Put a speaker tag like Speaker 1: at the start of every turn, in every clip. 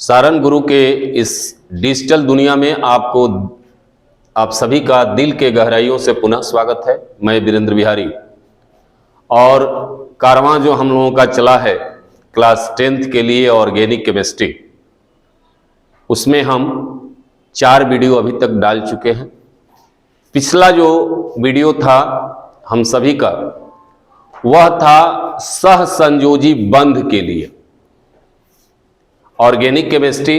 Speaker 1: सारन गुरु के इस डिजिटल दुनिया में आप सभी का दिल के गहराइयों से पुनः स्वागत है। मैं वीरेंद्र बिहारी और कारवां जो हम लोगों का चला है क्लास 10th के लिए ऑर्गेनिक केमिस्ट्री, उसमें हम 4 वीडियो अभी तक डाल चुके हैं। पिछला जो वीडियो था हम सभी का वह था सहसंयोजी बंध के लिए। ऑर्गेनिक केमिस्ट्री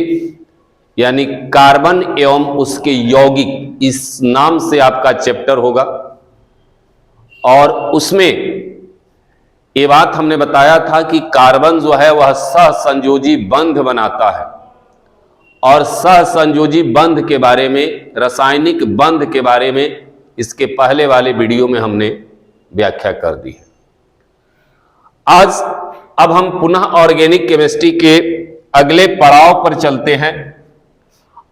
Speaker 1: यानी कार्बन एवं उसके यौगिक, इस नाम से आपका चैप्टर होगा। और उसमें ये बात हमने बताया था कि कार्बन जो है वह सहसंयोजी बंध बनाता है, और सहसंयोजी बंध के बारे में, रासायनिक बंध के बारे में इसके पहले वाले वीडियो में हमने व्याख्या कर दी है। अब हम पुनः ऑर्गेनिक केमिस्ट्री के अगले पड़ाव पर चलते हैं,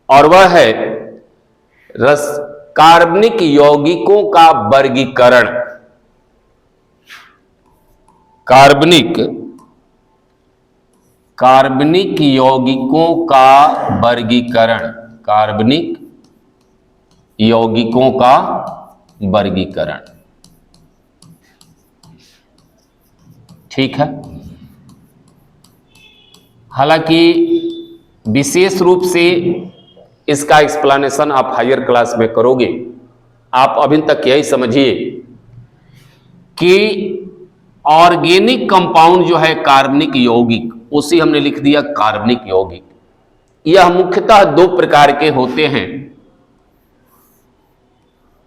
Speaker 1: और वह है कार्बनिक यौगिकों का वर्गीकरण। कार्बनिक यौगिकों का वर्गीकरण, कार्बनिक यौगिकों का वर्गीकरण, ठीक है। हालांकि विशेष रूप से इसका एक्सप्लेनेशन आप हायर क्लास में करोगे। आप अभी तक यही समझिए कि ऑर्गेनिक कंपाउंड जो है कार्बनिक यौगिक, उसी हमने लिख दिया कार्बनिक यौगिक। यह मुख्यतः 2 प्रकार के होते हैं।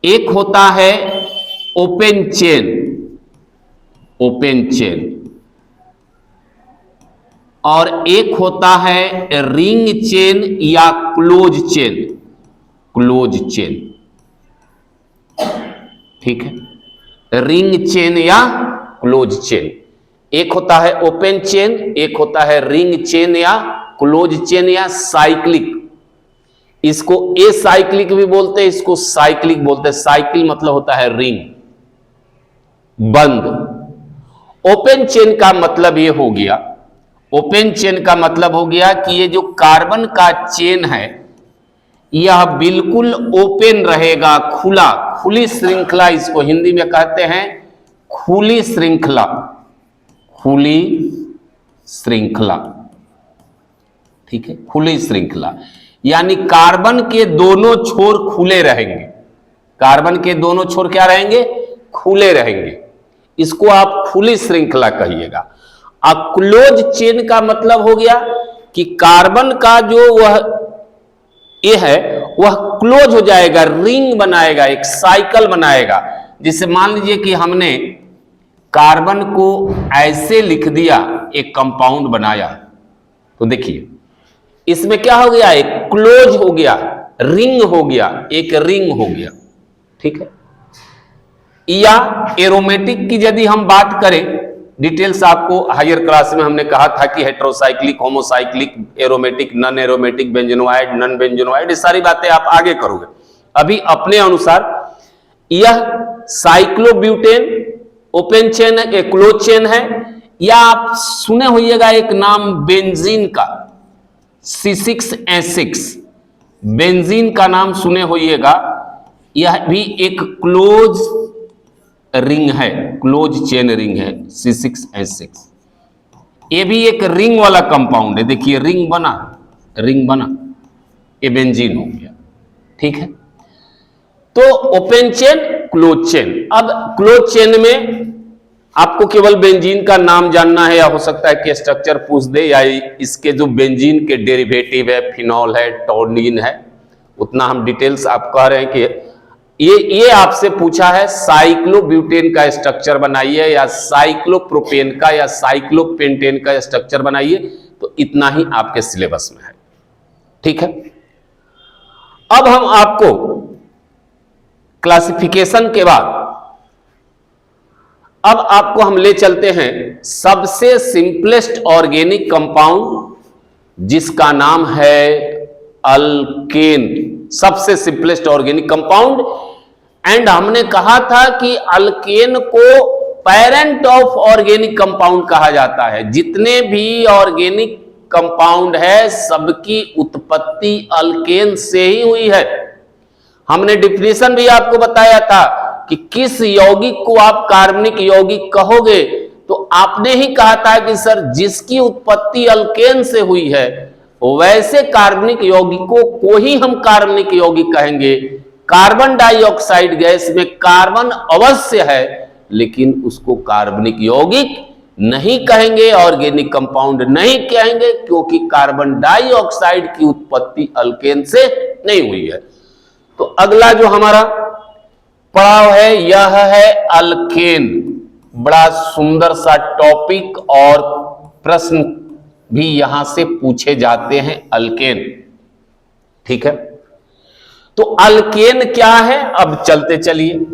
Speaker 1: एक होता है ओपन चेन, और एक होता है रिंग चेन या क्लोज चेन, ठीक है। रिंग चेन या क्लोज चेन, एक होता है ओपन चेन, एक होता है रिंग चेन या क्लोज चेन या साइक्लिक। इसको ए साइक्लिक भी बोलते हैं, इसको साइक्लिक बोलते हैं। साइकिल मतलब होता है रिंग, बंद। ओपन चेन का मतलब ये हो गया, ओपन चेन का मतलब हो गया कि ये जो कार्बन का चेन है यह बिल्कुल ओपन रहेगा, खुली श्रृंखला, इसको हिंदी में कहते हैं खुली श्रृंखला, ठीक है। खुली श्रृंखला यानी कार्बन के दोनों छोर खुले रहेंगे। कार्बन के दोनों छोर क्या रहेंगे? खुले रहेंगे। इसको आप खुली श्रृंखला कहिएगा। क्लोज चेन का मतलब हो गया कि कार्बन का जो वह ये है वह क्लोज हो जाएगा, रिंग बनाएगा, एक साइकिल बनाएगा। जिसे मान लीजिए कि हमने कार्बन को ऐसे लिख दिया, एक कंपाउंड बनाया, तो देखिए इसमें क्या हो गया? एक क्लोज हो गया, रिंग हो गया, एक रिंग हो गया, ठीक है। या एरोमेटिक की यदि हम बात करें, डिटेल्स आपको हायर क्लास में हमने कहा था कि heterocyclic, homocyclic, aromatic, non aromatic, benzenoid, non benzenoid, ये सारी बातें आप आगे करोगे। अभी अपने अनुसार यह साइक्लोब्यूटेन ओपन चेन है, क्लोज चेन है। या आप सुने होइएगा एक नाम बेंजीन का, C6H6, बेंजीन का नाम सुने होइएगा। यह भी एक क्लोज रिंग है, क्लोज चेन रिंग है, C6H6। ये भी एक रिंग वाला कंपाउंड है। देखिए रिंग बना, ये बेंजीन हो गया, ठीक है। तो ओपन चेन, क्लोज चेन। अब क्लोज चेन में आपको केवल बेंजीन का नाम जानना है, या हो सकता है कि स्ट्रक्चर पूछ दे, या इसके जो बेंजीन के डेरिवेटिव है, फिनॉल है, टॉर्निन है, उतना हम डिटेल्स आप कह रहे हैं कि ये आपसे पूछा है साइक्लोब्यूटेन का स्ट्रक्चर बनाइए, या साइक्लोप्रोपेन का या साइक्लोपेंटेन का स्ट्रक्चर बनाइए। तो इतना ही आपके सिलेबस में है, ठीक है। अब हम आपको क्लासिफिकेशन के बाद अब आपको हम ले चलते हैं सबसे सिंपलेस्ट ऑर्गेनिक कंपाउंड, जिसका नाम है अल्केन। सबसे सिंपलेस्ट ऑर्गेनिक कंपाउंड। एंड हमने कहा था कि अल्केन को पेरेंट ऑफ ऑर्गेनिक कंपाउंड कहा जाता है। जितने भी ऑर्गेनिक कंपाउंड है, सबकी उत्पत्ति अल्केन से ही हुई है। हमने डिफिनेशन भी आपको बताया था कि किस यौगिक को आप कार्बनिक यौगिक कहोगे, तो आपने ही कहा था कि सर जिसकी उत्पत्ति अल्केन से हुई है वैसे कार्बनिक यौगिकों को ही हम कार्बनिक यौगिक कहेंगे। कार्बन डाइऑक्साइड गैस में कार्बन अवश्य है, लेकिन उसको कार्बनिक यौगिक नहीं कहेंगे, ऑर्गेनिक कंपाउंड नहीं कहेंगे, क्योंकि कार्बन डाइऑक्साइड की उत्पत्ति अल्केन से नहीं हुई है। तो अगला जो हमारा पड़ाव है यह है अल्केन। बड़ा सुंदर सा टॉपिक और प्रश्न भी यहां से पूछे जाते हैं, अल्केन। ठीक है, तो अल्केन क्या है, अब चलते चलिए।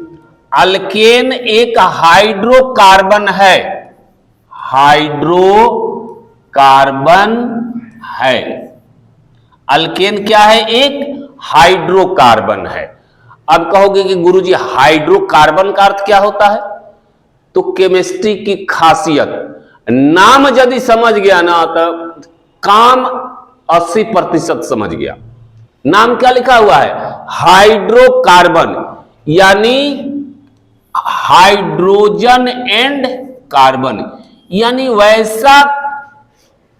Speaker 1: अल्केन एक हाइड्रोकार्बन है, हाइड्रोकार्बन है। अल्केन क्या है, एक हाइड्रोकार्बन है। अब कहोगे कि गुरुजी हाइड्रोकार्बन का अर्थ क्या होता है, तो केमिस्ट्री की खासियत, नाम यदि समझ गया ना तो काम 80% समझ गया। नाम क्या लिखा हुआ है, हाइड्रोकार्बन, यानी हाइड्रोजन एंड कार्बन, यानी वैसा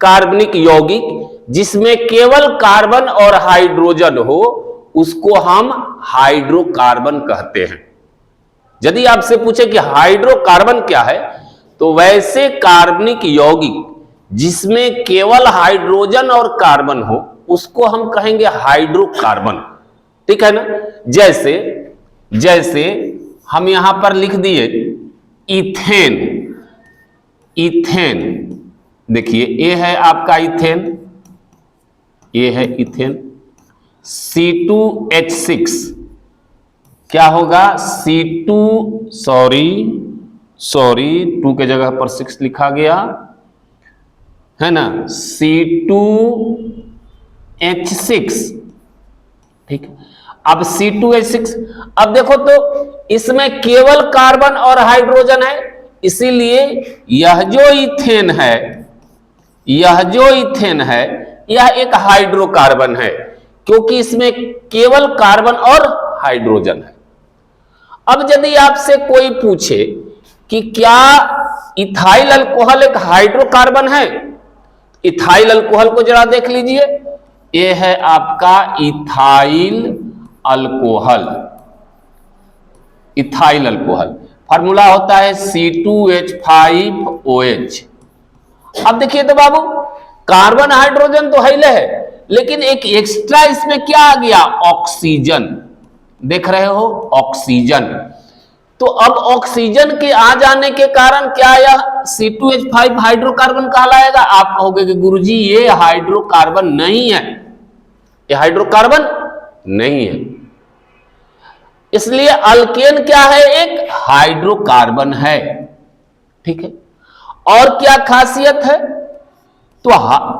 Speaker 1: कार्बनिक यौगिक जिसमें केवल कार्बन और हाइड्रोजन हो, उसको हम हाइड्रोकार्बन कहते हैं। यदि आपसे पूछे कि हाइड्रोकार्बन क्या है, तो वैसे कार्बनिक यौगिक जिसमें केवल हाइड्रोजन और कार्बन हो उसको हम कहेंगे हाइड्रोकार्बन। ठीक है ना, जैसे जैसे हम यहां पर लिख दिए इथेन। इथेन देखिए, ये है आपका इथेन, ये है इथेन। C2H6 क्या होगा, C2 सॉरी 2 के जगह पर 6 लिखा गया है ना, C2H6। ठीक है, अब C2H6, अब देखो तो इसमें केवल कार्बन और हाइड्रोजन है, इसीलिए यह जो इथेन है, यह एक हाइड्रोकार्बन है, क्योंकि इसमें केवल कार्बन और हाइड्रोजन है। अब यदि आपसे कोई पूछे कि क्या इथाइल अल्कोहल एक हाइड्रोकार्बन है, इथाइल अल्कोहल को जरा देख लीजिए, यह है आपका ethyl alcohol. Ethyl alcohol formula होता है C2H5OH। अब देखिए तो बाबू, कार्बन हाइड्रोजन तो है, लेकिन एक एक्स्ट्रा इसमें क्या आ गया, ऑक्सीजन। देख रहे हो, ऑक्सीजन। तो अब ऑक्सीजन के आ जाने के कारण क्या यह C2H5 हाइड्रोकार्बन कहलाएगा? आप कहोगे कि गुरुजी ये हाइड्रोकार्बन नहीं है, ये हाइड्रोकार्बन नहीं है। इसलिए अल्केन क्या है, एक हाइड्रोकार्बन है। ठीक है, और क्या खासियत है, तो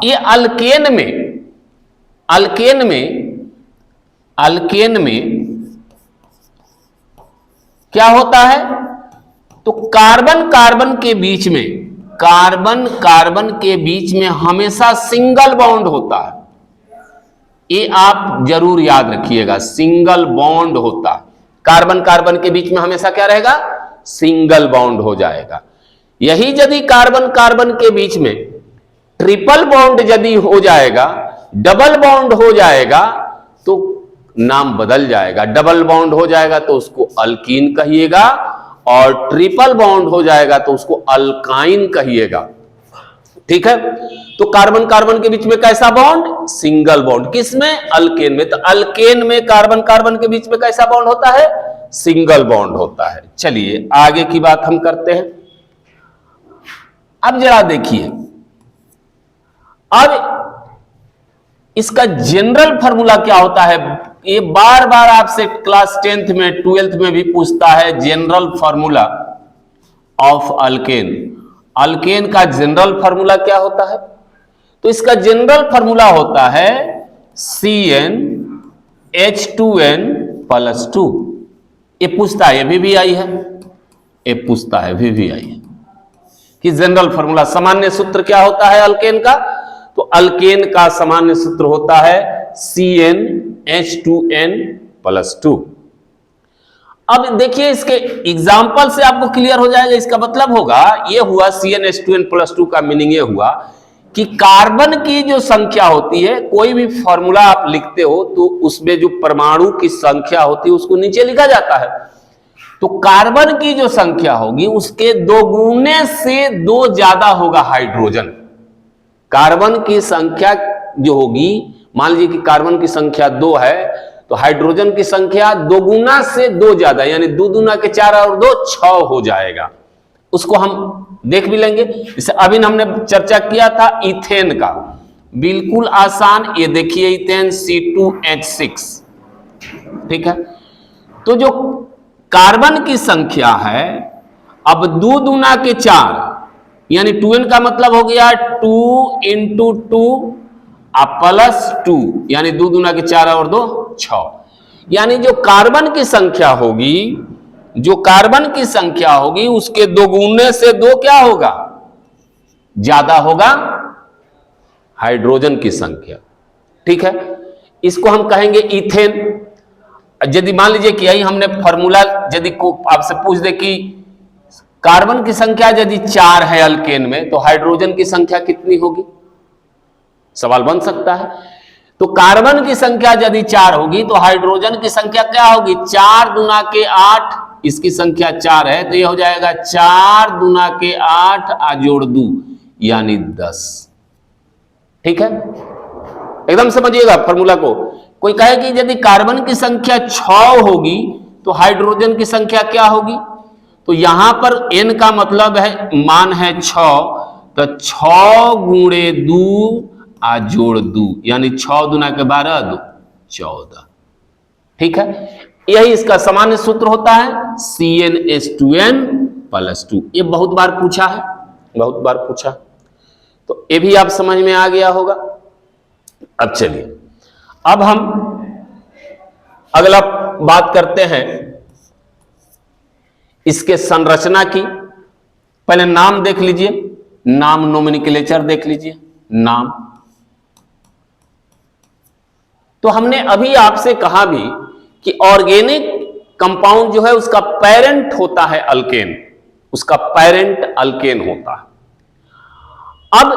Speaker 1: ये अल्केन में क्या होता है, तो कार्बन कार्बन के बीच में हमेशा सिंगल बॉन्ड होता है। ये आप जरूर याद रखिएगा, सिंगल बॉन्ड होता है। कार्बन कार्बन के बीच में हमेशा क्या रहेगा, सिंगल बॉन्ड हो जाएगा। यही यदि कार्बन कार्बन के बीच में ट्रिपल बॉन्ड यदि हो जाएगा, डबल बॉन्ड हो जाएगा, तो नाम बदल जाएगा। डबल बॉन्ड हो जाएगा तो उसको अल्कीन कहिएगा, और ट्रिपल बॉन्ड हो जाएगा तो उसको अल्काइन कहिएगा। ठीक है, तो कार्बन कार्बन के बीच में कैसा बॉन्ड, सिंगल बॉन्ड। किसमें, अल्केन में। तो अल्केन में कार्बन कार्बन के बीच में कैसा बॉन्ड होता है, सिंगल बॉन्ड होता है। चलिए आगे की बात हम करते हैं। अब जरा देखिए, अब इसका जनरल फार्मूला क्या होता है, ये बार बार आपसे क्लास 10th में 12th में भी पूछता है, general formula of alkane. Alkane का जनरल फार्मूला क्या होता है, तो इसका जनरल फार्मूला होता है CnH2n+2। ये पूछता है, ये भी आई है, ये पूछता है, भी आई है कि जनरल फार्मूला, सामान्य सूत्र क्या होता है अल्केन का, तो अल्केन का सामान्य सूत्र होता है CnH2n+2। अब देखिए इसके एग्जाम्पल से आपको क्लियर हो जाएगा। इसका मतलब होगा ये हुआ CnH2n+2 का मीनिंग ये हुआ कि कार्बन की जो संख्या होती है, कोई भी फॉर्मूला आप लिखते हो तो उसमें जो परमाणु की संख्या होती है उसको नीचे लिखा जाता है। तो कार्बन की जो संख्या होगी उसके दोगुने से 2 ज्यादा होगा हाइड्रोजन। कार्बन की संख्या जो होगी, मान लीजिए कि कार्बन की संख्या 2 है तो हाइड्रोजन की संख्या दोगुना से 2 ज्यादा, यानी 2 दूना के 4 और 2 6 हो जाएगा। उसको हम देख भी लेंगे। जैसे अभी हमने चर्चा किया था इथेन का, बिल्कुल आसान। ये देखिए इथेन C2H6, ठीक है। तो जो कार्बन की संख्या है, अब 2 दूना के 4 यानी 2n का मतलब हो गया 2 × 2 +2, यानी 2 दूना के 4 और 2 6। यानी जो कार्बन की संख्या होगी, जो कार्बन की संख्या होगी उसके दोगुने से 2 क्या होगा, ज्यादा होगा हाइड्रोजन की संख्या, ठीक है। इसको हम कहेंगे इथेन। यदि मान लीजिए कि यही हमने फॉर्मूला यदि को आपसे पूछ दे कि कार्बन की संख्या यदि 4 है अल्केन में तो हाइड्रोजन की संख्या कितनी होगी, सवाल बन सकता है। तो कार्बन की संख्या यदि 4 होगी तो हाइड्रोजन की संख्या क्या होगी, 4 दूना के 8, इसकी संख्या 4 है तो यह हो जाएगा 4 दूना के 8 जोड़ 2 यानी 10, ठीक है। एकदम समझिएगा फॉर्मूला को। कोई कहे कि यदि कार्बन की संख्या 6 होगी तो हाइड्रोजन की संख्या क्या होगी, तो यहां पर n का मतलब है मान है 6, तो 6 गुणे 2 जोड़ 2 यानी 6 दूना के 12 2 14, ठीक है। यही इसका सामान्य सूत्र होता है CnH2n+2। ये बहुत बार पूछा है, बहुत बार पूछा, तो ये भी आप समझ में आ गया होगा। अब चलिए, अब हम अगला बात करते हैं इसके संरचना की। पहले नाम देख लीजिए, नाम नोमेनक्लेचर देख लीजिए, नाम। तो हमने अभी आपसे कहा भी कि ऑर्गेनिक कंपाउंड जो है उसका पेरेंट होता है अल्केन, उसका पेरेंट अल्केन होता है। अब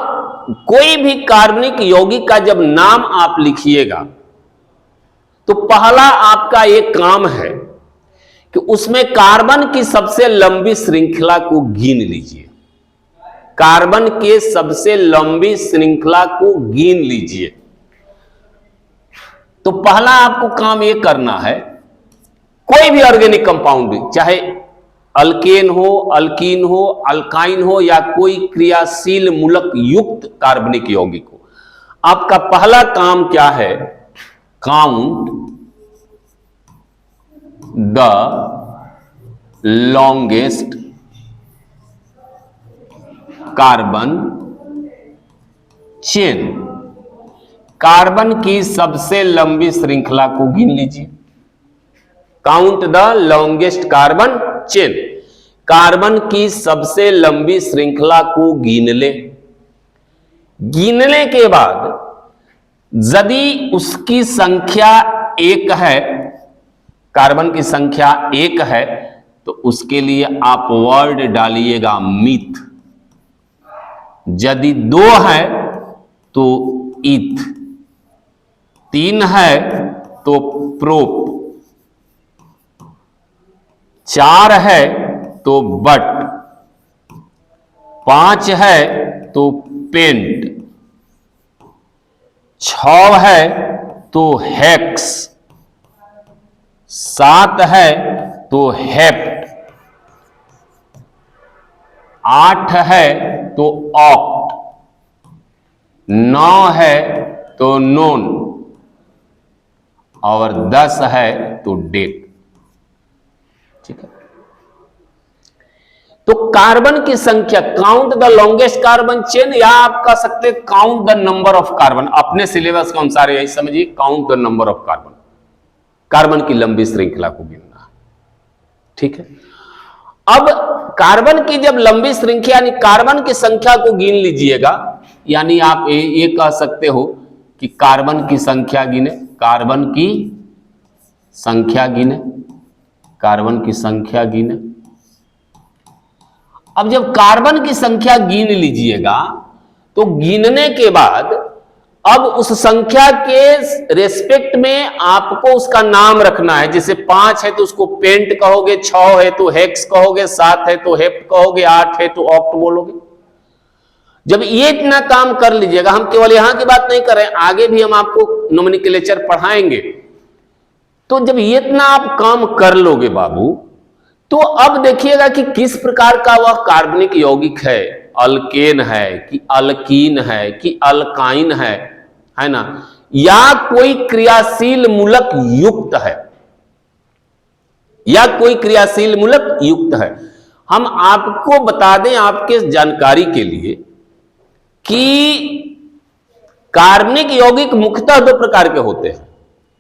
Speaker 1: कोई भी कार्बनिक यौगिक का जब नाम आप लिखिएगा तो पहला आपका एक काम है कि उसमें कार्बन की सबसे लंबी श्रृंखला को गिन लीजिए। कार्बन के सबसे लंबी श्रृंखला को गिन लीजिए। तो पहला आपको काम यह करना है, कोई भी ऑर्गेनिक कंपाउंड चाहे अल्केन हो, अल्कीन हो, अल्काइन हो या कोई क्रियाशील मूलक युक्त कार्बनिक यौगिक हो, आपका पहला काम क्या है, count the longest carbon chain. Carbon की सबसे लंबी श्रृंखला को गिन लीजिए। Count the longest carbon chain, carbon की सबसे लंबी श्रृंखला को गिन ले। गिनने के बाद यदि उसकी संख्या 1 है, कार्बन की संख्या 1 है, तो उसके लिए आप वर्ड डालिएगा मिथ। यदि 2 है तो इथ, 3 है तो प्रोप, 4 है तो बट, 5 है तो पेंट, 6 है तो हेक्स, 7 है तो हेप्ट, 8 है तो ऑक्ट, 9 है तो नोन और 10 है तो डेट, ठीक है। तो कार्बन की संख्या, count the longest carbon chain, या आप कह सकते count the number of carbon. अपने सिलेबस के अनुसार यही समझिए, count the number of carbon, carbon की लंबी श्रृंखला को गिनना है, ठीक है। अब कार्बन की जब लंबी श्रृंखला यानी कार्बन की संख्या को गिन लीजिएगा यानी आप ये कह सकते हो कि कार्बन की संख्या गिने, कार्बन की संख्या गिने, कार्बन की संख्या गिने। अब जब कार्बन की संख्या गिन लीजिएगा तो गिनने के बाद अब उस संख्या के रेस्पेक्ट में आपको उसका नाम रखना है। जैसे 5 है तो उसको पेंट कहोगे, 6 है तो हेक्स कहोगे, 7 है तो हेप्ट कहोगे, 8 है तो ऑक्ट बोलोगे। जब ये इतना काम कर लीजिएगा, हम केवल यहां की बात नहीं कर रहे हैं, आगे भी हम आपको नोमेनक्लेचर पढ़ाएंगे। तो जब ये इतना आप काम कर लोगे बाबू, तो अब देखिएगा कि किस प्रकार का वह कार्बनिक यौगिक है, अल्केन है कि अल्कीन है कि अल्काइन है ना, या कोई क्रियाशील मूलक युक्त है, या कोई क्रियाशील मूलक युक्त है। हम आपको बता दें आपके जानकारी के लिए कि कार्बनिक यौगिक मुख्यतः 2 प्रकार के होते हैं।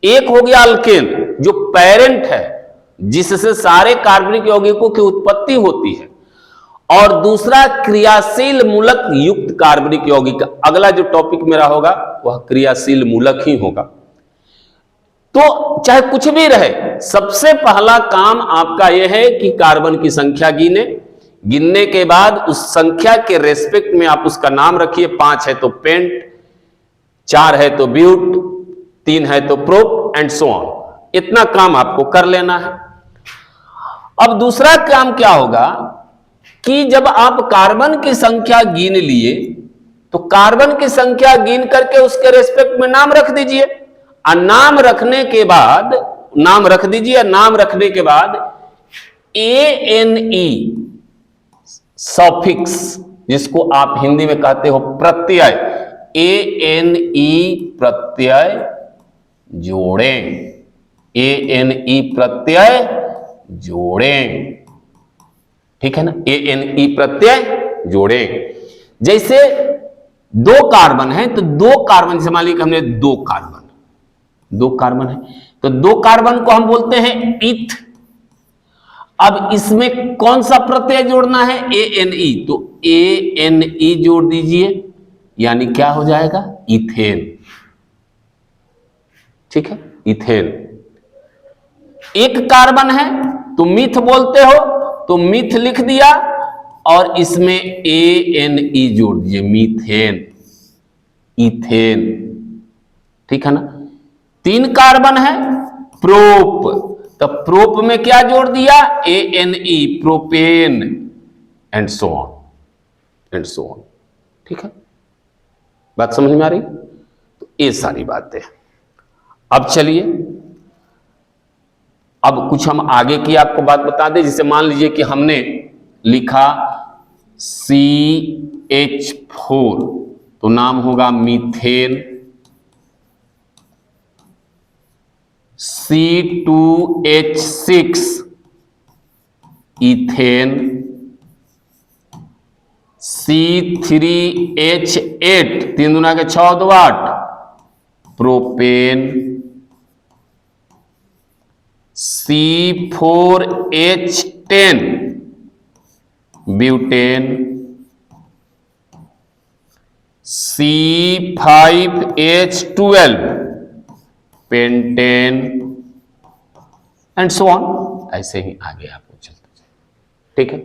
Speaker 1: एक हो गया अल्केन जो पेरेंट है, जिससे सारे कार्बनिक यौगिकों की उत्पत्ति होती है, और दूसरा क्रियाशील मूलक युक्त कार्बनिक यौगिक। अगला जो टॉपिक मेरा होगा वह क्रियाशील मूलक ही होगा। तो चाहे कुछ भी रहे, सबसे पहला काम आपका यह है कि कार्बन की संख्या गिने, गिनने के बाद उस संख्या के रेस्पेक्ट में आप उसका नाम रखिए। 5 है तो पेंट, 4 है तो ब्यूट, 3 है तो प्रोप एंड सो ऑन। इतना काम आपको कर लेना है। अब दूसरा काम क्या होगा कि जब आप कार्बन की संख्या गिन लिए तो कार्बन की संख्या गिन करके उसके रेस्पेक्ट में नाम रख दीजिए। और नाम रखने के बाद, नाम रख दीजिए, नाम रखने के बाद ANE सॉफिक्स, जिसको आप हिंदी में कहते हो प्रत्यय, ANE प्रत्यय जोड़ें, ANE प्रत्यय जोड़ें, ठीक है ना, ANE प्रत्यय जोड़ें। जैसे 2 कार्बन है तो 2 कार्बन, जैसे मान लीजिए हमने 2 कार्बन है तो 2 कार्बन को हम बोलते हैं इथ। अब इसमें कौन सा प्रत्यय जोड़ना है? ANE, तो ANE जोड़ दीजिए, यानी क्या हो जाएगा? इथेन, ठीक है, इथेन। एक कार्बन है तो मिथ बोलते हो, तो मिथ लिख दिया और इसमें ANE जोड़ दीजिए, मीथेन, इथेन, ठीक है ना। 3 कार्बन है, प्रोप, तो प्रोप में क्या जोड़ दिया? ANE, propane and so on and so on, ठीक है। बात समझ में आ रही? तो ये सारी बातें। अब चलिए, अब कुछ हम आगे की आपको बात बता दें। जैसे मान लीजिए कि हमने लिखा CH4 तो नाम होगा मीथेन, C2H6 इथेन, C3H8 3 दूना के 6 2 8 propane, C4H10 butane, C5H12 pentane and so on. ऐसे ही आगे आपको चलते जाए, ठीक है।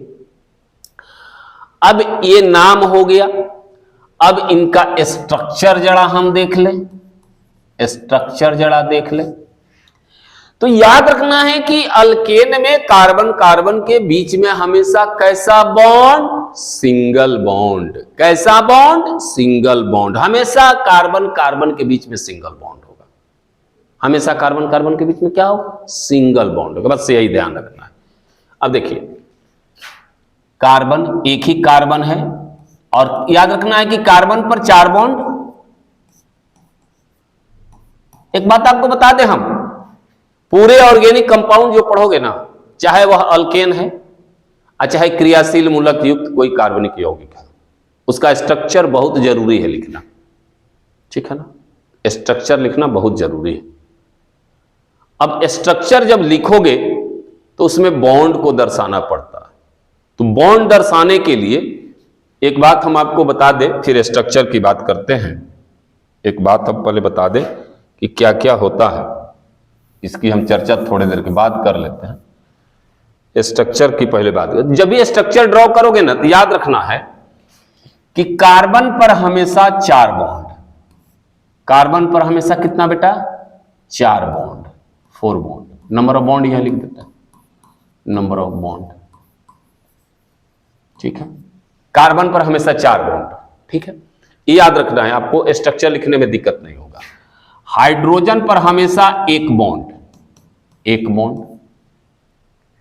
Speaker 1: अब ये नाम हो गया। अब इनका स्ट्रक्चर जरा हम देख लें, स्ट्रक्चर जरा देख लें। तो याद रखना है कि अल्केन में कार्बन कार्बन के बीच में हमेशा कैसा बॉन्ड? Single bond. कैसा बॉन्ड? Single bond. हमेशा कार्बन कार्बन के बीच में सिंगल बॉन्ड होगा। हमेशा कार्बन कार्बन के बीच में क्या हो? सिंगल बॉन्ड होगा। बस यही ध्यान रखना है। अब देखिए, कार्बन एक ही कार्बन है और याद रखना है कि कार्बन पर 4 बॉन्ड। एक बात आपको बता दें, हम पूरे ऑर्गेनिक कंपाउंड जो पढ़ोगे ना, चाहे वह अल्केन है और चाहे क्रियाशील मूलक युक्त कोई कार्बनिक यौगिक है, उसका स्ट्रक्चर बहुत जरूरी है लिखना, ठीक है ना। स्ट्रक्चर लिखना बहुत जरूरी है। अब स्ट्रक्चर जब लिखोगे तो उसमें बॉन्ड को दर्शाना पड़ता है। तो बॉन्ड दर्शाने के लिए एक बात हम आपको बता दें, फिर स्ट्रक्चर की बात करते हैं। एक बात हम पहले बता दें कि क्या क्या होता है, इसकी हम चर्चा थोड़ी देर के बाद कर लेते हैं। स्ट्रक्चर की पहले बात, जब ये स्ट्रक्चर ड्रॉ करोगे ना तो याद रखना है कि कार्बन पर हमेशा 4 बॉन्ड, कार्बन पर हमेशा कितना बेटा, 4 bond, 4 bond. Number of bond यहां लिख देता है, नंबर ऑफ बॉन्ड, ठीक है। कार्बन पर हमेशा 4 बॉन्ड, ठीक है, ये याद रखना है आपको, स्ट्रक्चर लिखने में दिक्कत नहीं होगा। हाइड्रोजन पर हमेशा 1 बॉन्ड, 1 बॉन्ड।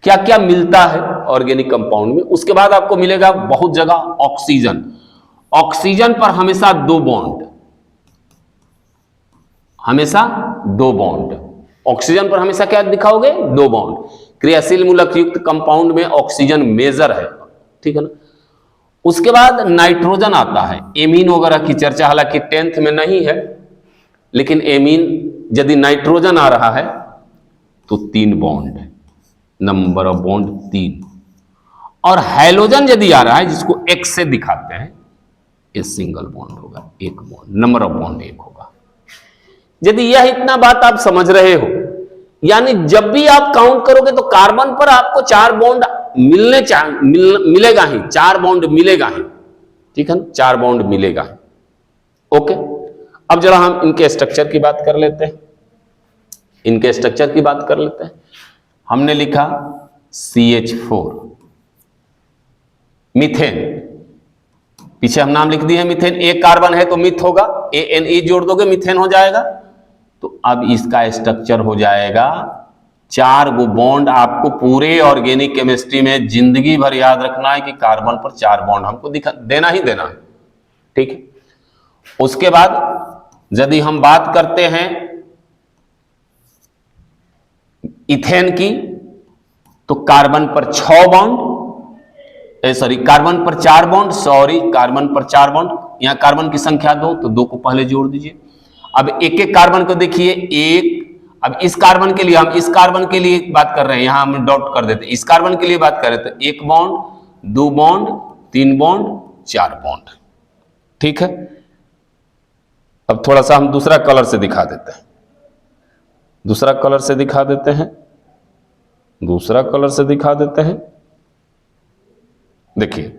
Speaker 1: क्या क्या मिलता है ऑर्गेनिक कंपाउंड में, उसके बाद आपको मिलेगा बहुत जगह ऑक्सीजन, ऑक्सीजन पर हमेशा 2 बॉन्ड, हमेशा 2 बॉन्ड। ऑक्सीजन पर हमेशा क्या दिखाओगे, 2 बॉन्ड। क्रियाशील मूलक युक्त कंपाउंड में ऑक्सीजन मेजर है, ठीक है ना। उसके बाद नाइट्रोजन आता है, एमीन वगैरह की चर्चा हालांकि 10th में नहीं है, लेकिन एमीन यदि नाइट्रोजन आ रहा है तो 3 बॉन्ड, नंबर ऑफ बॉन्ड 3। और हैलोजन यदि आ रहा है, जिसको X से दिखाते हैं, ये सिंगल बॉन्ड होगा, 1 बॉन्ड, नंबर ऑफ बॉन्ड 1 होगा। यदि यह इतना बात आप समझ रहे हो, यानी जब भी आप काउंट करोगे तो कार्बन पर आपको 4 बॉन्ड मिलेगा ही, 4 बॉन्ड मिलेगा ही, ठीक है ना, 4 बॉन्ड मिलेगा ही। ओके, अब जरा हम इनके स्ट्रक्चर की बात कर लेते हैं, इनके स्ट्रक्चर की बात कर लेते हैं। हमने लिखा CH4, मीथेन, पीछे हम नाम लिख दिए मीथेन, एक कार्बन है तो मिथ होगा, ANE जोड़ दोगे मीथेन हो जाएगा। तो अब इसका स्ट्रक्चर हो जाएगा 4 गो बॉन्ड। आपको पूरे ऑर्गेनिक केमिस्ट्री में जिंदगी भर याद रखना है कि कार्बन पर 4 बॉन्ड हमको देना ही देना है, ठीक है। उसके बाद यदि हम बात करते हैं इथेन की, तो कार्बन पर 6 बॉन्ड, कार्बन पर 4 बॉन्ड, कार्बन पर 4 बॉन्ड। यहां कार्बन की संख्या 2, तो 2 को पहले जोड़ दीजिए। अब एक एक कार्बन को देखिए, 1, अब इस कार्बन के लिए, हम इस कार्बन के लिए बात कर रहे हैं, यहां हम डॉट कर देते हैं, इस कार्बन के लिए बात कर रहे थे, 1 बॉन्ड, 2 बॉन्ड, 3 बॉन्ड, 4 बॉन्ड, ठीक है। अब थोड़ा सा हम दूसरा कलर से दिखा देते हैं, दूसरा कलर से दिखा देते हैं, दूसरा कलर से दिखा देते हैं, देखिए।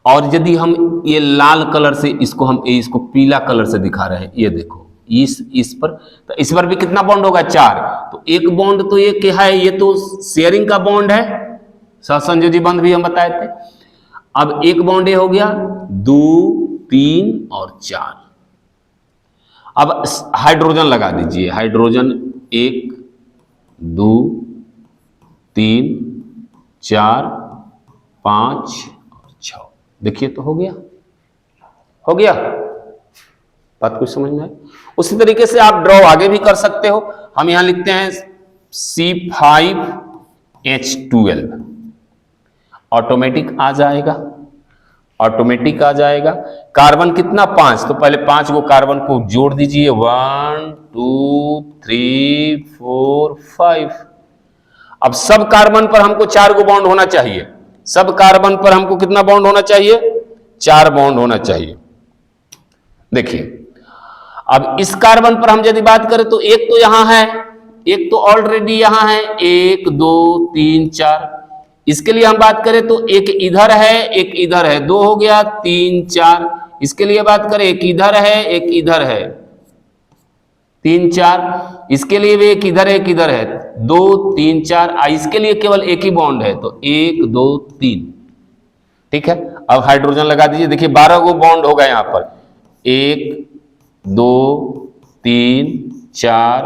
Speaker 1: और यदि हम ये लाल कलर से इसको पीला कलर से दिखा रहे हैं, ये देखो, इस पर, तो इस पर भी कितना बॉन्ड होगा, 4। तो 1 बॉन्ड तो ये क्या है, ये तो शेयरिंग का बॉन्ड है, सहसंयोजी बंध भी हम बताए थे। अब 1 बॉन्ड ये हो गया, 2, 3 और 4। अब हाइड्रोजन लगा दीजिए, हाइड्रोजन 1, 2, 3, 4, 5 और 6, देखिए तो हो गया, हो गया। बात कुछ समझ में आई? उसी तरीके से आप ड्रॉ आगे भी कर सकते हो। हम यहां लिखते हैं C5H12, ऑटोमेटिक आ जाएगा, ऑटोमेटिक आ जाएगा। कार्बन कितना, 5, तो पहले 5 गो कार्बन को जोड़ दीजिए, 1, 2, 3, 4, 5। अब सब कार्बन पर हमको 4 गो बॉन्ड होना चाहिए, सब कार्बन पर हमको कितना बॉन्ड होना चाहिए, 4 बॉन्ड होना चाहिए। देखिए, अब इस कार्बन पर हम यदि बात करें तो एक तो यहां है, एक तो ऑलरेडी यहां है, 1, 2, 3, 4। इसके लिए हम बात करें तो एक इधर है, एक इधर है, 2 हो गया, 3, 4। इसके लिए बात करें, एक इधर है, एक इधर है, 3, 4। इसके लिए भी एक इधर है, एक इधर है, 2, 3, 4। इसके लिए केवल एक ही बॉन्ड है, तो 1, 2, 3, ठीक है। अब हाइड्रोजन लगा दीजिए, देखिए 12 गो बॉन्ड होगा यहां पर, 1, 2, 3, 4,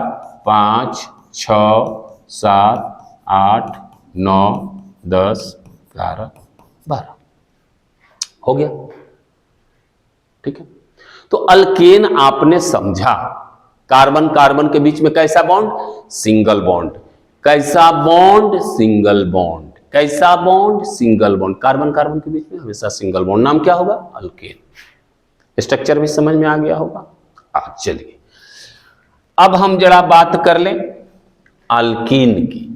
Speaker 1: 5, 6, 7, 8, 9, 10, 11, 12 हो गया, ठीक है। तो अल्केन आपने समझा, कार्बन कार्बन के बीच में कैसा बॉन्ड, सिंगल बॉन्ड। कैसा बॉन्ड, सिंगल बॉन्ड। कैसा bond, single bond. Carbon carbon के बीच में हमेशा सिंगल बॉन्ड, नाम क्या होगा, अल्केन। स्ट्रक्चर भी समझ में आ गया होगा। चलिए अब हम जरा बात कर लें अल्कीन की,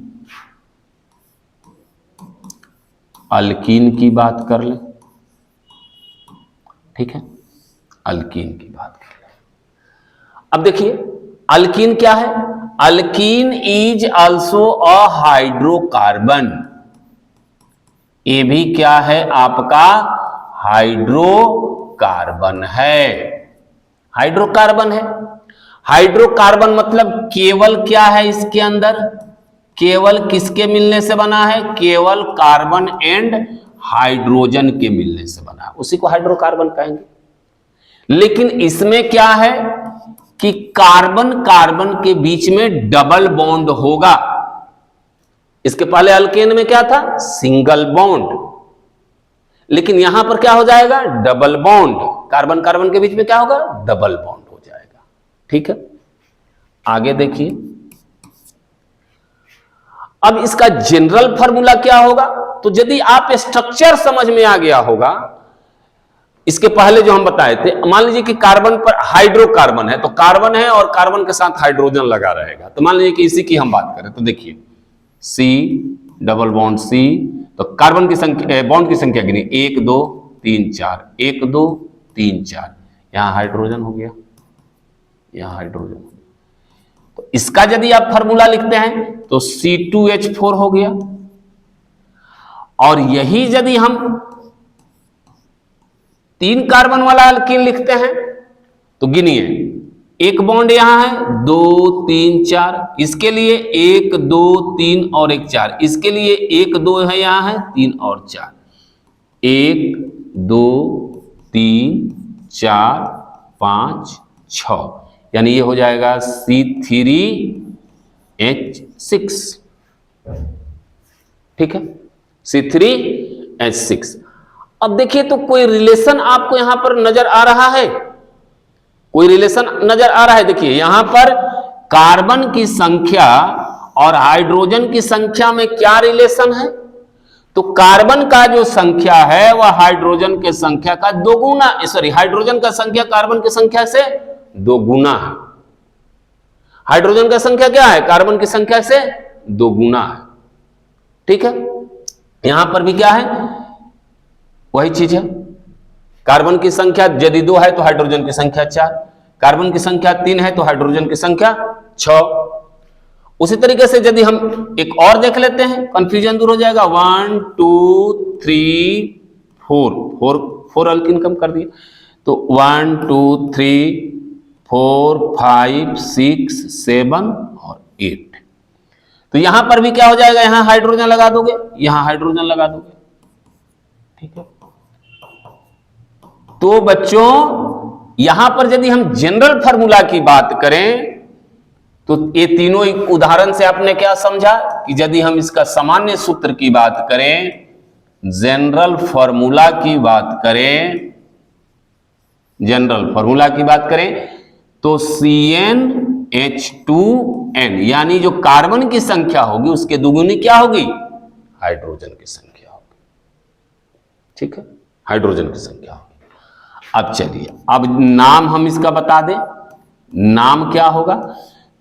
Speaker 1: अल्कीन की बात कर लें। ठीक है, अल्कीन की बात कर रहे हैं। अब देखिए अल्कीन क्या है, alkene is also a hydrocarbon, ये भी क्या है आपका हाइड्रोकार्बन है, हाइड्रोकार्बन है। हाइड्रोकार्बन मतलब केवल क्या है इसके अंदर, केवल किसके मिलने से बना है, केवल कार्बन एंड हाइड्रोजन के मिलने से बना है, उसी को हाइड्रोकार्बन कहेंगे। लेकिन इसमें क्या है कि कार्बन कार्बन के बीच में डबल बॉन्ड होगा। इसके पहले अल्केन में क्या था, सिंगल बॉन्ड, लेकिन यहां पर क्या हो जाएगा, डबल बॉन्ड, कार्बन कार्बन के बीच में क्या होगा, डबल बॉन्ड हो जाएगा। ठीक है, आगे देखिए। अब इसका जनरल फार्मूला क्या होगा, तो यदि आप स्ट्रक्चर समझ में आ गया होगा, इसके पहले जो हम बताए थे, मान लीजिए कि कार्बन पर हाइड्रोकार्बन है, तो कार्बन है और कार्बन के साथ हाइड्रोजन लगा रहेगा, तो मान लीजिए कि इसी की हम बात करें, तो देखिए सी डबल बॉन्ड सी, तो कार्बन की संख्या, बॉन्ड की संख्या गिनी 1 2 3 4, 1 2 3 4, यहां हाइड्रोजन हो गया, यहां हाइड्रोजन हो गया। तो इसका यदि आप फार्मूला लिखते हैं तो C2H4 हो गया। और यही यदि हम 3 कार्बन वाला अल्कीन लिखते हैं तो गिनिए, एक बॉन्ड यहां है 2 3 4, इसके लिए 1 2 3 और 1 4, इसके लिए 1 2 है, यहां है 3 और 4, 1 2 3 4 5 6, यानी ये हो जाएगा C3H6। ठीक है, C3H6। अब देखिए तो कोई रिलेशन आपको यहां पर नजर आ रहा है, कोई रिलेशन नजर आ रहा है। देखिए यहां पर कार्बन की संख्या और हाइड्रोजन की संख्या में क्या रिलेशन है, तो कार्बन का जो संख्या है वह हाइड्रोजन के संख्या का दोगुना, सॉरी हाइड्रोजन का संख्या कार्बन की संख्या से दोगुना है। हाइड्रोजन का संख्या क्या है, कार्बन की संख्या से दोगुना है। ठीक है, यहां पर भी क्या है, वही चीज है, कार्बन की संख्या यदि 2 है तो हाइड्रोजन की संख्या 4, कार्बन की संख्या 3 है तो हाइड्रोजन की संख्या 6। उसी तरीके से यदि हम एक और देख लेते हैं, कंफ्यूजन दूर हो जाएगा, 1 2 3 4, 4 अल्कीन कम कर दिया, तो 1 2 3 4 5 6 7 और 8। तो यहां पर भी क्या हो जाएगा, यहां हाइड्रोजन लगा दोगे, यहां हाइड्रोजन लगा दोगे। ठीक है, तो बच्चों यहां पर यदि हम जनरल फार्मूला की बात करें तो ये तीनों उदाहरण से आपने क्या समझा कि यदि हम इसका सामान्य सूत्र की बात करें, जनरल फार्मूला की बात करें, जनरल फार्मूला की बात करें तो CnH2n, यानी जो कार्बन की संख्या होगी उसके दुगुनी क्या होगी, हाइड्रोजन की संख्या होगी। ठीक है, हाइड्रोजन की संख्या होगी। अब चलिए, अब नाम हम इसका बता दें, नाम क्या होगा,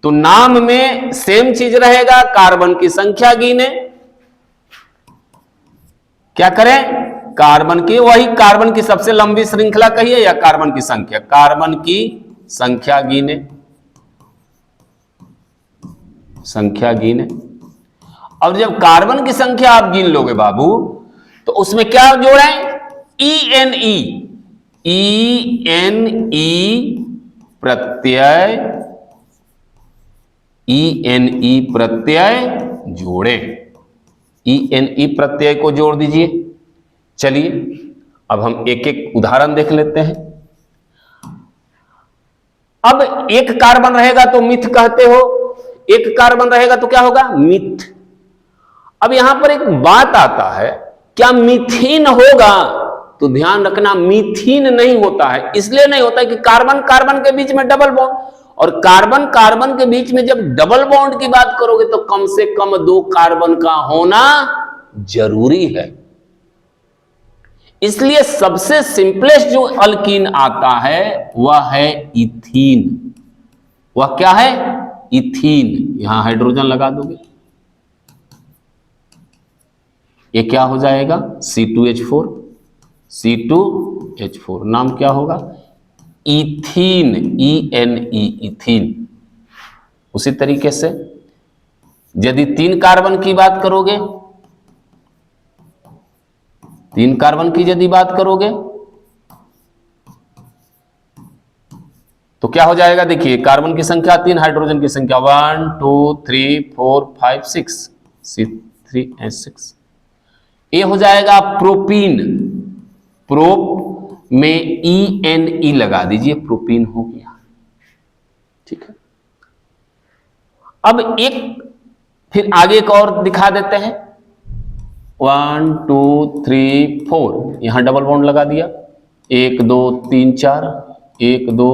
Speaker 1: तो नाम में सेम चीज रहेगा, कार्बन की संख्या गिने, क्या करें, कार्बन की, वही कार्बन की सबसे लंबी श्रृंखला कहिए या कार्बन की संख्या, कार्बन की संख्या गिने, संख्या गिने। अब जब कार्बन की संख्या आप गिन लोगे बाबू, तो उसमें क्या जोड़ें, ENE, प्रत्यय, ENE प्रत्यय जोड़े, ENE प्रत्यय को जोड़ दीजिए। चलिए अब हम एक एक उदाहरण देख लेते हैं। अब एक कार्बन रहेगा तो मिथ कहते हो, एक कार्बन रहेगा तो क्या होगा, मिथ। अब यहां पर एक बात आता है, क्या मीथेन होगा, तो ध्यान रखना मीथेन नहीं होता है। इसलिए नहीं होता है कि कार्बन कार्बन के बीच में डबल बॉन्ड, और कार्बन कार्बन के बीच में जब डबल बॉन्ड की बात करोगे तो कम से कम 2 कार्बन का होना जरूरी है। इसलिए सबसे सिंपलेस्ट जो अल्कीन आता है वह है इथीन। वह क्या है, इथीन। यहां हाइड्रोजन लगा दोगे, ये क्या हो जाएगा, C2H4। C2H4, नाम क्या होगा? Ethene, ENE, ethene. उसी तरीके से यदि 3 कार्बन की बात करोगे, 3 कार्बन की यदि बात करोगे तो क्या हो जाएगा? देखिए, कार्बन की संख्या 3, हाइड्रोजन की संख्या 1 2 3 4 5 6, C3H6। ये हो जाएगा प्रोपीन। प्रोप में ENE लगा दीजिए, प्रोपीन हो गया। ठीक है, अब एक फिर आगे का और दिखा देते हैं। 1 2 3 4, यहां डबल बॉन्ड लगा दिया, 1 2 3 4, 1 2,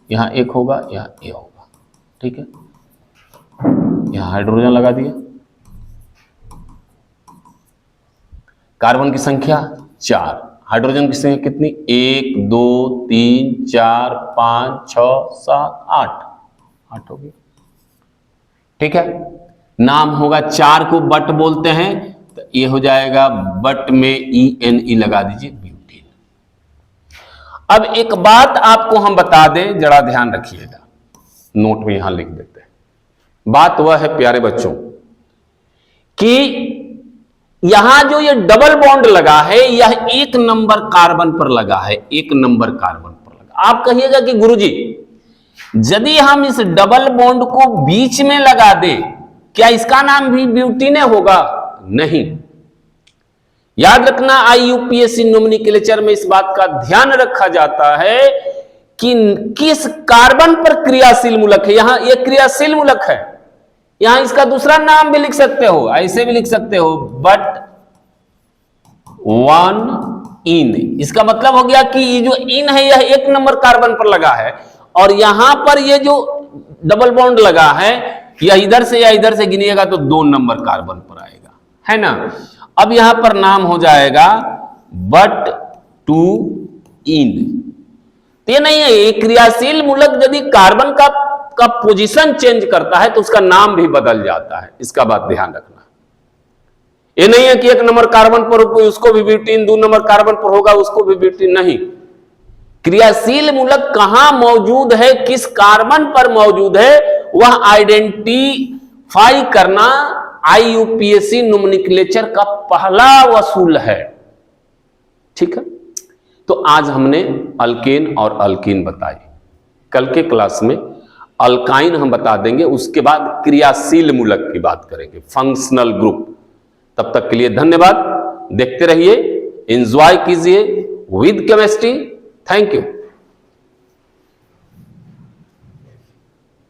Speaker 1: यहां एक होगा, यहां ए होगा। ठीक है, यहां हाइड्रोजन लगा दिया। कार्बन की संख्या 4, हाइड्रोजन की संख्या कितनी? 1 2 3 4 5 6 7 8, 8 हो गया। ठीक है, नाम होगा, 4 को बट बोलते हैं, तो ये हो जाएगा बट में ENE लगा दीजिए, ब्यूटेन। अब एक बात आपको हम बता दें, जरा ध्यान रखिएगा, नोट में यहां लिख देते हैं। बात वह है प्यारे बच्चों कि यहां जो ये डबल बॉन्ड लगा है, यह 1 नंबर कार्बन पर लगा है, 1 नंबर कार्बन पर लगा। आप कहिएगा कि गुरुजी, यदि हम इस डबल बॉन्ड को बीच में लगा दें, क्या इसका नाम भी ब्यूटीन होगा? नहीं। याद रखना, IUPAC नोमेनक्लेचर में इस बात का ध्यान रखा जाता है कि किस कार्बन पर क्रियाशील मूलक है। यहां यह क्रियाशील मूलक है, यहां इसका दूसरा नाम भी लिख सकते हो, ऐसे भी लिख सकते हो, बट 1 इन। इसका मतलब हो गया कि ये जो इन है यह 1 नंबर कार्बन पर लगा है, और यहां पर ये जो डबल बॉन्ड लगा है यह इधर से या इधर से गिनिएगा तो 2 नंबर कार्बन पर आएगा, है ना। अब यहां पर नाम हो जाएगा बट 2 इन। ये नहीं है, ये क्रियाशील मूलक यदि कार्बन का पोजीशन चेंज करता है तो उसका नाम भी बदल जाता है, इसका बात ध्यान रखना। ये नहीं है कि 1 नंबर कार्बन पर उसको भी ब्यूटीन, 2 नंबर कार्बन पर होगा उसको भी ब्यूटीन, नहीं। क्रियाशील मूलक कहां मौजूद है, किस कार्बन पर मौजूद है, वह आइडेंटिफाई करना IUPAC नोमेनक्लेचर का पहला वसूल है। ठीक है, तो आज हमने अल्केन और अल्कीन बताई। कल के क्लास में अल्काइन हम बता देंगे, उसके बाद क्रियाशील मूलक की बात करेंगे, फंक्शनल ग्रुप। तब तक के लिए धन्यवाद, देखते रहिए, एंजॉय कीजिए विद केमिस्ट्री। Thank you.